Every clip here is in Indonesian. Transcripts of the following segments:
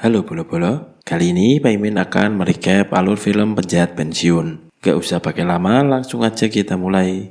Halo bolo-bolo, kali ini Pak Imin akan merecap alur film Penjahat Pensiun. Gak usah pakai lama, langsung aja kita mulai.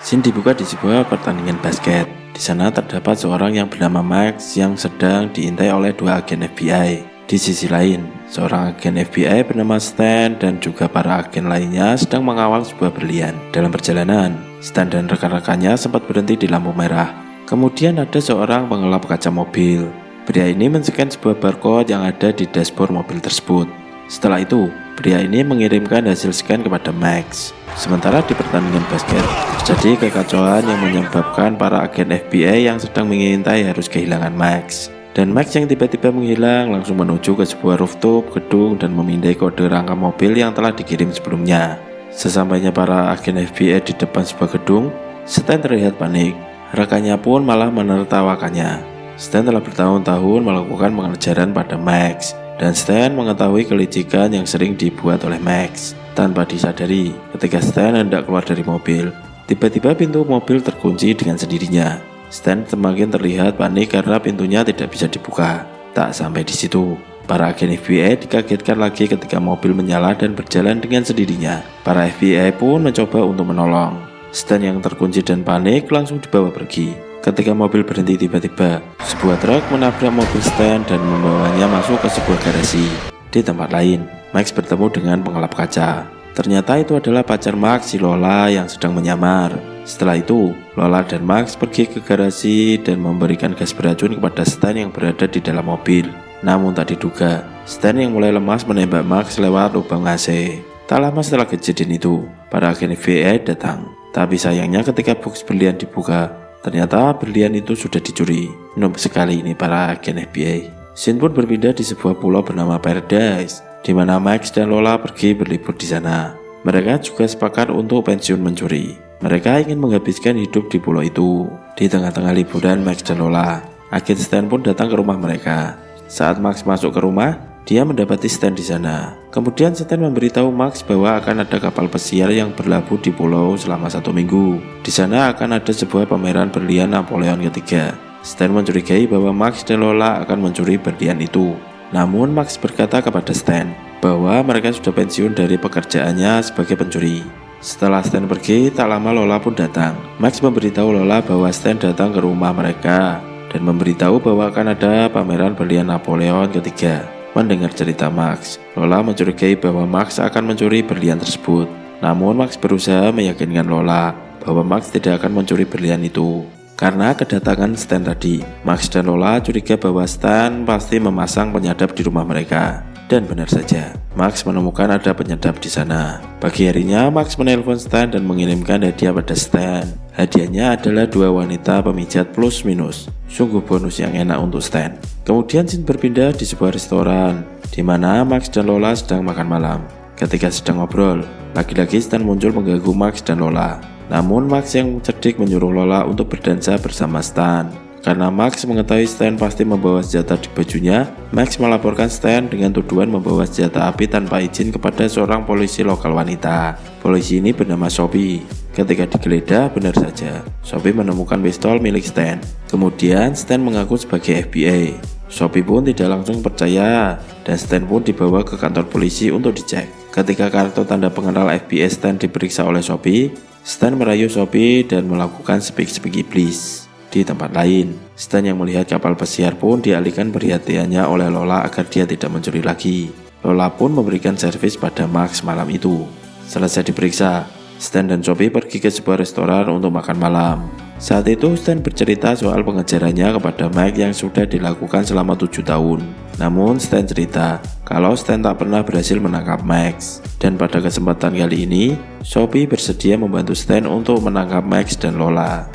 Scene dibuka di sebuah pertandingan basket. Di sana terdapat seorang yang bernama Max yang sedang diintai oleh dua agen FBI. Di sisi lain, seorang agen FBI bernama Stan dan juga para agen lainnya sedang mengawal sebuah berlian. Dalam perjalanan, Stan dan rekan-rekannya sempat berhenti di lampu merah. Kemudian ada seorang pengelap kaca mobil. Pria ini men-scan sebuah barcode yang ada di dashboard mobil tersebut. Setelah itu, pria ini mengirimkan hasil scan kepada Max. Sementara di pertandingan basket, terjadi kekacauan yang menyebabkan para agen FBI yang sedang mengintai harus kehilangan Max. Dan Max yang tiba-tiba menghilang langsung menuju ke sebuah rooftop gedung dan memindai kode rangka mobil yang telah dikirim sebelumnya. Sesampainya para agen FBI di depan sebuah gedung, Stan terlihat panik. Rekannya pun malah menertawakannya. Stan telah bertahun-tahun melakukan pengejaran pada Max, dan Stan mengetahui kelicikan yang sering dibuat oleh Max. Tanpa disadari, ketika Stan hendak keluar dari mobil, tiba-tiba pintu mobil terkunci dengan sendirinya. Stan semakin terlihat panik karena pintunya tidak bisa dibuka. Tak sampai di situ, para agen FBI dikagetkan lagi ketika mobil menyala dan berjalan dengan sendirinya. Para FBI pun mencoba untuk menolong. Stan yang terkunci dan panik langsung dibawa pergi. Ketika mobil berhenti tiba-tiba, sebuah truk menabrak mobil Stan dan membawanya masuk ke sebuah garasi. Di tempat lain, Max bertemu dengan pengelap kaca. Ternyata itu adalah pacar Max, si Lola yang sedang menyamar. Setelah itu, Lola dan Max pergi ke garasi dan memberikan gas beracun kepada Stan yang berada di dalam mobil. Namun tak diduga, Stan yang mulai lemas menembak Max lewat lubang AC. Tak lama setelah kejadian itu, para agen FBI datang. Tapi sayangnya ketika box berlian dibuka, ternyata berlian itu sudah dicuri. Noob sekali ini para agen FBI. Scene pun berpindah di sebuah pulau bernama Paradise, di mana Max dan Lola pergi berlibur di sana. Mereka juga sepakat untuk pensiun mencuri. Mereka ingin menghabiskan hidup di pulau itu. Di tengah-tengah liburan Max dan Lola, agen Stan pun datang ke rumah mereka. Saat Max masuk ke rumah, dia mendapati Stan di sana. Kemudian Stan memberitahu Max bahwa akan ada kapal pesiar yang berlabuh di pulau selama 1 minggu. Di sana akan ada sebuah pameran berlian Napoleon III. Stan mencurigai bahwa Max dan Lola akan mencuri berlian itu. Namun Max berkata kepada Stan bahwa mereka sudah pensiun dari pekerjaannya sebagai pencuri. Setelah Stan pergi, tak lama Lola pun datang. Max memberitahu Lola bahwa Stan datang ke rumah mereka dan memberitahu bahwa akan ada pameran berlian Napoleon III. Mendengar cerita Max, Lola mencurigai bahwa Max akan mencuri berlian tersebut. Namun Max berusaha meyakinkan Lola bahwa Max tidak akan mencuri berlian itu. Karena kedatangan Stan tadi, Max dan Lola curiga bahwa Stan pasti memasang penyadap di rumah mereka. Dan benar saja, Max menemukan ada penyadap di sana. Pagi harinya, Max menelpon Stan dan mengirimkan hadiah pada Stan. Hadiahnya adalah 2 wanita pemijat plus minus. Sungguh bonus yang enak untuk Stan. Kemudian scene berpindah di sebuah restoran, di mana Max dan Lola sedang makan malam. Ketika sedang ngobrol, lagi-lagi Stan muncul mengganggu Max dan Lola. Namun Max yang cerdik menyuruh Lola untuk berdansa bersama Stan. Karena Max mengetahui Stan pasti membawa senjata di bajunya, Max melaporkan Stan dengan tuduhan membawa senjata api tanpa izin kepada seorang polisi lokal wanita. Polisi ini bernama Sophie. Ketika digeledah, benar saja, Sophie menemukan pistol milik Stan. Kemudian Stan mengaku sebagai FBI. Sophie pun tidak langsung percaya, dan Stan pun dibawa ke kantor polisi untuk dicek. Ketika kartu tanda pengenal FBI Stan diperiksa oleh Sophie, Stan merayu Sophie dan melakukan speak-speak iblis. Di tempat lain, Stan yang melihat kapal pesiar pun dialihkan perhatiannya oleh Lola agar dia tidak mencuri lagi. Lola pun memberikan servis pada Max malam itu. Selesai diperiksa, Stan dan Sophie pergi ke sebuah restoran untuk makan malam. Saat itu Stan bercerita soal pengejarannya kepada Max yang sudah dilakukan selama 7 tahun. Namun Stan cerita kalau Stan tak pernah berhasil menangkap Max. Dan pada kesempatan kali ini, Sophie bersedia membantu Stan untuk menangkap Max dan Lola.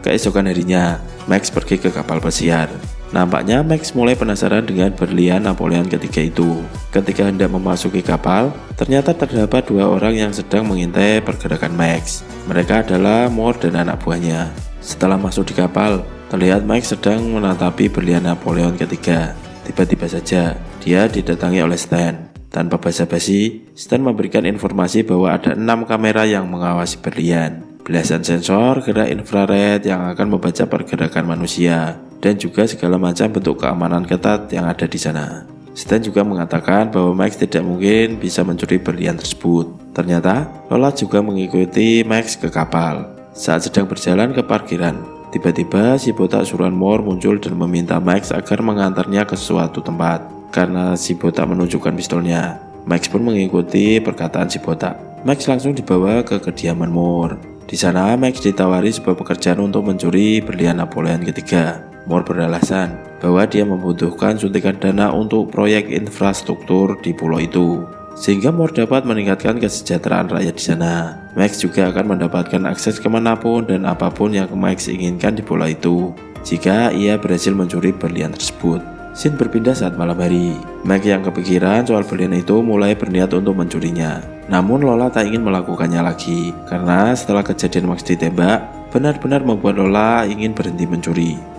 Keesokan harinya, Max pergi ke kapal pesiar. Nampaknya Max mulai penasaran dengan berlian Napoleon III itu. Ketika hendak memasuki kapal, ternyata terdapat 2 orang yang sedang mengintai pergerakan Max. Mereka adalah Moore dan anak buahnya. Setelah masuk di kapal, terlihat Max sedang menatapi berlian Napoleon III. Tiba-tiba saja, dia didatangi oleh Stan. Tanpa basa-basi, Stan memberikan informasi bahwa ada 6 kamera yang mengawasi berlian. belasan sensor gerak infrared yang akan membaca pergerakan manusia, dan juga segala macam bentuk keamanan ketat yang ada di sana. Stan juga mengatakan bahwa Max tidak mungkin bisa mencuri berlian tersebut. Ternyata Lola juga mengikuti Max ke kapal. Saat sedang berjalan ke parkiran, tiba-tiba si botak suruhan Moore muncul dan meminta Max agar mengantarnya ke suatu tempat. Karena si botak menunjukkan pistolnya, Max pun mengikuti perkataan si botak. Max langsung dibawa ke kediaman Moore. Di sana Max ditawari sebuah pekerjaan untuk mencuri berlian Napoleon ketiga. Moore beralasan bahwa dia membutuhkan suntikan dana untuk proyek infrastruktur di pulau itu, sehingga Moore dapat meningkatkan kesejahteraan rakyat di sana. Max juga akan mendapatkan akses kemanapun dan apapun yang Max inginkan di pulau itu jika ia berhasil mencuri berlian tersebut. Scene berpindah saat malam hari. Max yang kepikiran soal berlian itu mulai berniat untuk mencurinya. Namun Lola tak ingin melakukannya lagi, karena setelah kejadian Max ditembak, benar-benar membuat Lola ingin berhenti mencuri.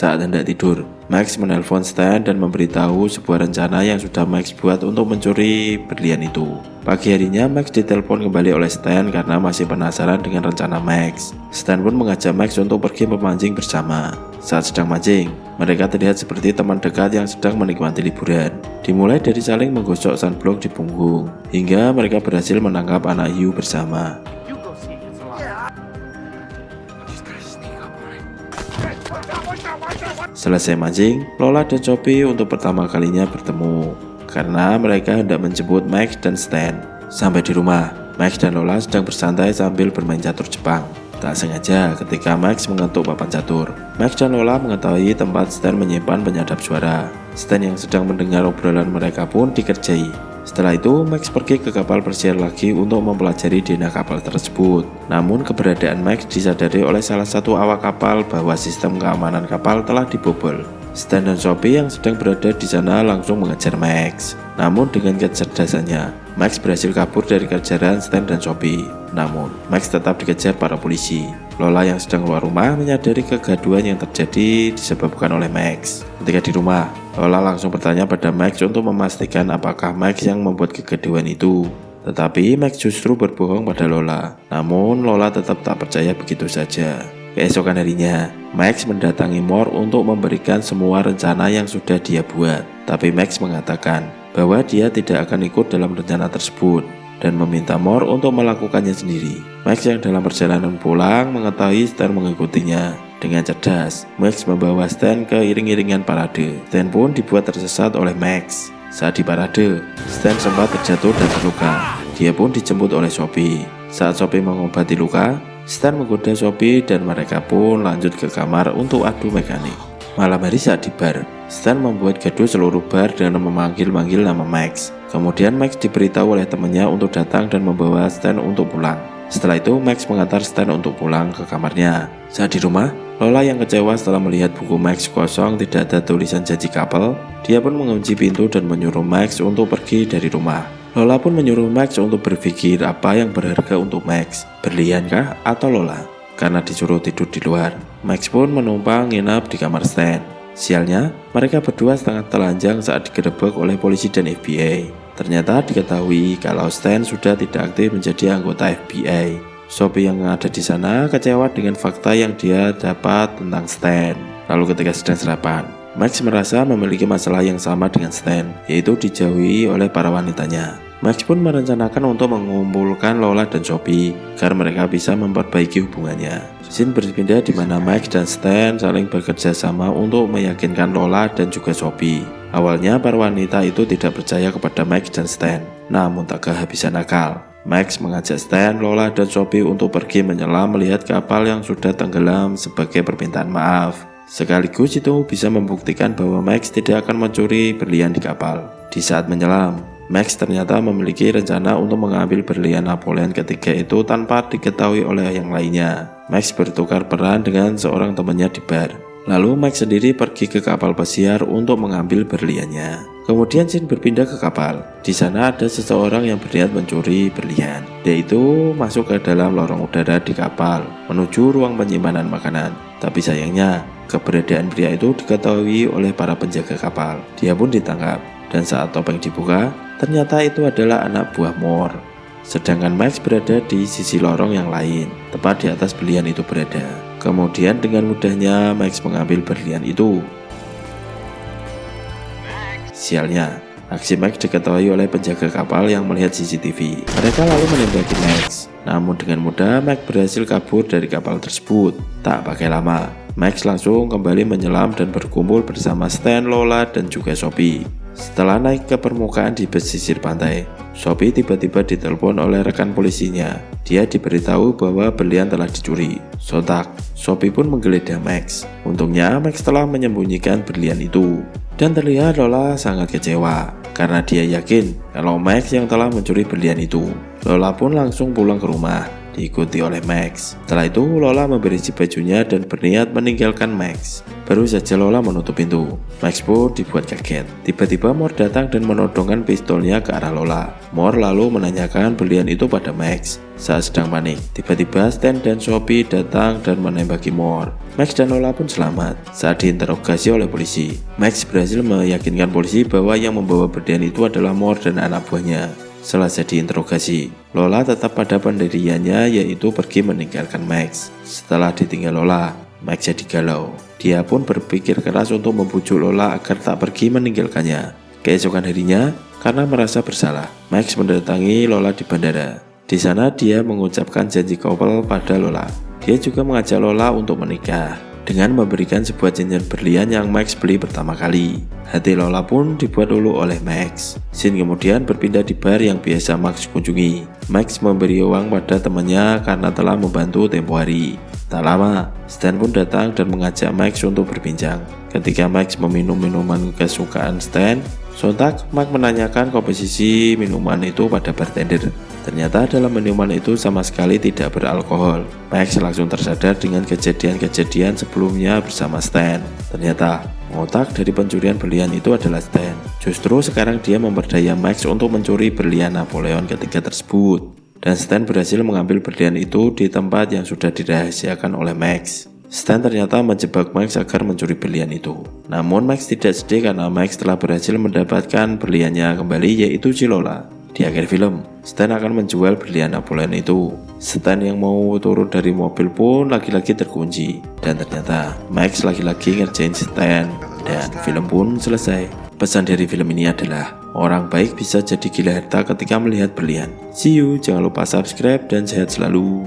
Saat hendak tidur, Max menelpon Stan dan memberitahu sebuah rencana yang sudah Max buat untuk mencuri berlian itu. Pagi harinya Max ditelepon kembali oleh Stan karena masih penasaran dengan rencana Max. Stan pun mengajak Max untuk pergi memancing bersama. Saat sedang mancing, mereka terlihat seperti teman dekat yang sedang menikmati liburan. Dimulai dari saling menggosok sunblock di punggung, hingga mereka berhasil menangkap anak hiu bersama. Selesai mancing, Lola dan Sophie untuk pertama kalinya bertemu karena mereka hendak menjemput Max dan Stan. Sampai di rumah, Max dan Lola sedang bersantai sambil bermain catur Jepang. Tak sengaja ketika Max mengetuk papan catur, Max dan Lola mengetahui tempat Stan menyimpan penyadap suara. Stan yang sedang mendengar obrolan mereka pun dikerjai. Setelah itu, Max pergi ke kapal persiar lagi untuk mempelajari DNA kapal tersebut. Namun keberadaan Max disadari oleh salah satu awak kapal bahwa sistem keamanan kapal telah dibobol. Stan dan Sophie yang sedang berada di sana langsung mengejar Max. Namun dengan kecerdasannya, Max berhasil kabur dari kejaran Stan dan Sophie. Namun, Max tetap dikejar para polisi. Lola yang sedang keluar rumah menyadari kegaduhan yang terjadi disebabkan oleh Max. Ketika di rumah, Lola langsung bertanya pada Max untuk memastikan apakah Max yang membuat kegaduhan itu. Tetapi Max justru berbohong pada Lola. Namun Lola tetap tak percaya begitu saja. Keesokan harinya, Max mendatangi Moore untuk memberikan semua rencana yang sudah dia buat. Tapi Max mengatakan bahwa dia tidak akan ikut dalam rencana tersebut dan meminta Moore untuk melakukannya sendiri. Max yang dalam perjalanan pulang mengetahui Stan mengikutinya. Dengan cerdas, Max membawa Stan ke iring-iringan parade. Stan pun dibuat tersesat oleh Max. Saat di parade, Stan sempat terjatuh dan terluka. Dia pun dijemput oleh Sophie. Saat Sophie mengobati luka, Stan menggoda Sophie dan mereka pun lanjut ke kamar untuk adu mekanik. Malam hari saat di bar, Stan membuat gaduh seluruh bar dengan memanggil-manggil nama Max. Kemudian Max diberitahu oleh temannya untuk datang dan membawa Stan untuk pulang. Setelah itu Max mengantar Stan untuk pulang ke kamarnya. Saat di rumah, Lola yang kecewa setelah melihat buku Max kosong tidak ada tulisan janji kapal, dia pun mengunci pintu dan menyuruh Max untuk pergi dari rumah. Lola pun menyuruh Max untuk berpikir apa yang berharga untuk Max, berlian kah atau Lola? Karena disuruh tidur di luar, Max pun menumpang nginap di kamar Stan. Sialnya, mereka berdua setengah telanjang saat digerebek oleh polisi dan FBI. Ternyata diketahui kalau Stan sudah tidak aktif menjadi anggota FBI. Sophie yang ada di sana kecewa dengan fakta yang dia dapat tentang Stan. Lalu ketika sedang sarapan, Max merasa memiliki masalah yang sama dengan Stan, yaitu dijauhi oleh para wanitanya. Max pun merencanakan untuk mengumpulkan Lola dan Sophie agar mereka bisa memperbaiki hubungannya. Scene berpindah di mana Max dan Stan saling bekerja sama untuk meyakinkan Lola dan juga Sophie. Awalnya para wanita itu tidak percaya kepada Max dan Stan, namun tak kehabisan akal. Max mengajak Stan, Lola, dan Sophie untuk pergi menyelam melihat kapal yang sudah tenggelam sebagai permintaan maaf. Sekaligus itu bisa membuktikan bahwa Max tidak akan mencuri berlian di kapal. Di saat menyelam, Max ternyata memiliki rencana untuk mengambil berlian Napoleon ketiga itu tanpa diketahui oleh yang lainnya. Max bertukar peran dengan seorang temannya di bar. Lalu Max sendiri pergi ke kapal pesiar untuk mengambil berliannya. Kemudian Scene berpindah ke kapal. Di sana ada seseorang yang berniat mencuri berlian, yaitu masuk ke dalam lorong udara di kapal menuju ruang penyimpanan makanan. Tapi sayangnya, keberadaan pria itu diketahui oleh para penjaga kapal. Dia pun ditangkap. Dan saat topeng dibuka, ternyata itu adalah anak buah Moore. Sedangkan Max berada di sisi lorong yang lain, tepat di atas berlian itu berada. Kemudian dengan mudahnya Max mengambil berlian itu. Sialnya, aksi Max diketahui oleh penjaga kapal yang melihat CCTV. Mereka lalu menembaki Max. Namun dengan mudah Max berhasil kabur dari kapal tersebut. Tak pakai lama, Max langsung kembali menyelam dan berkumpul bersama Stan, Lola, dan juga Sophie. Setelah naik ke permukaan di pesisir pantai, Sophie tiba-tiba ditelepon oleh rekan polisinya. Dia diberitahu bahwa berlian telah dicuri. Sontak, Sophie pun menggeledah Max. Untungnya Max telah menyembunyikan berlian itu. Dan terlihat Lola sangat kecewa karena dia yakin kalau Max yang telah mencuri berlian itu. Lola pun langsung pulang ke rumah, diikuti oleh Max. Setelah itu Lola memberisi bajunya dan berniat meninggalkan Max. Baru saja Lola menutup pintu, Max pun dibuat kaget. Tiba-tiba Moore datang dan menodongkan pistolnya ke arah Lola. Moore lalu menanyakan berlian itu pada Max. Saat sedang panik, tiba-tiba Stan dan Sophie datang dan menembaki Moore. Max dan Lola pun selamat. Saat diinterogasi oleh polisi, Max berhasil meyakinkan polisi bahwa yang membawa berlian itu adalah Moore dan anak buahnya. Selesai diinterogasi, Lola tetap pada pendiriannya, yaitu pergi meninggalkan Max. Setelah ditinggal Lola, Max jadi galau. Dia pun berpikir keras untuk membujuk Lola agar tak pergi meninggalkannya. Keesokan harinya, karena merasa bersalah, Max mendatangi Lola di bandara. Di sana dia mengucapkan janji couple pada Lola. Dia juga mengajak Lola untuk menikah dengan memberikan sebuah cincin berlian yang Max beli pertama kali. Hati Lola pun dibuat luluh oleh Max. Scene kemudian berpindah di bar yang biasa Max kunjungi. Max memberi uang pada temannya karena telah membantu tempo hari. Tak lama, Stan pun datang dan mengajak Max untuk berbincang. Ketika Max meminum minuman kesukaan Stan, sontak Max menanyakan komposisi minuman itu pada bartender. Ternyata dalam minuman itu sama sekali tidak beralkohol. Max langsung tersadar dengan kejadian-kejadian sebelumnya bersama Stan. Ternyata otak dari pencurian berlian itu adalah Stan. Justru sekarang dia memperdaya Max untuk mencuri berlian Napoleon ketiga tersebut. Dan Stan berhasil mengambil berlian itu di tempat yang sudah dirahasiakan oleh Max. Stan ternyata menjebak Max agar mencuri berlian itu. Namun Max tidak sedih karena Max telah berhasil mendapatkan berliannya kembali, yaitu si Lola. Di akhir film, Stan akan menjual berlian Napoleon itu. Stan yang mau turun dari mobil pun lagi-lagi terkunci. Dan ternyata Max lagi-lagi ngerjain Stan. Dan film pun selesai. Pesan dari film ini adalah orang baik bisa jadi gila harta ketika melihat berlian. See you, jangan lupa subscribe dan sehat selalu.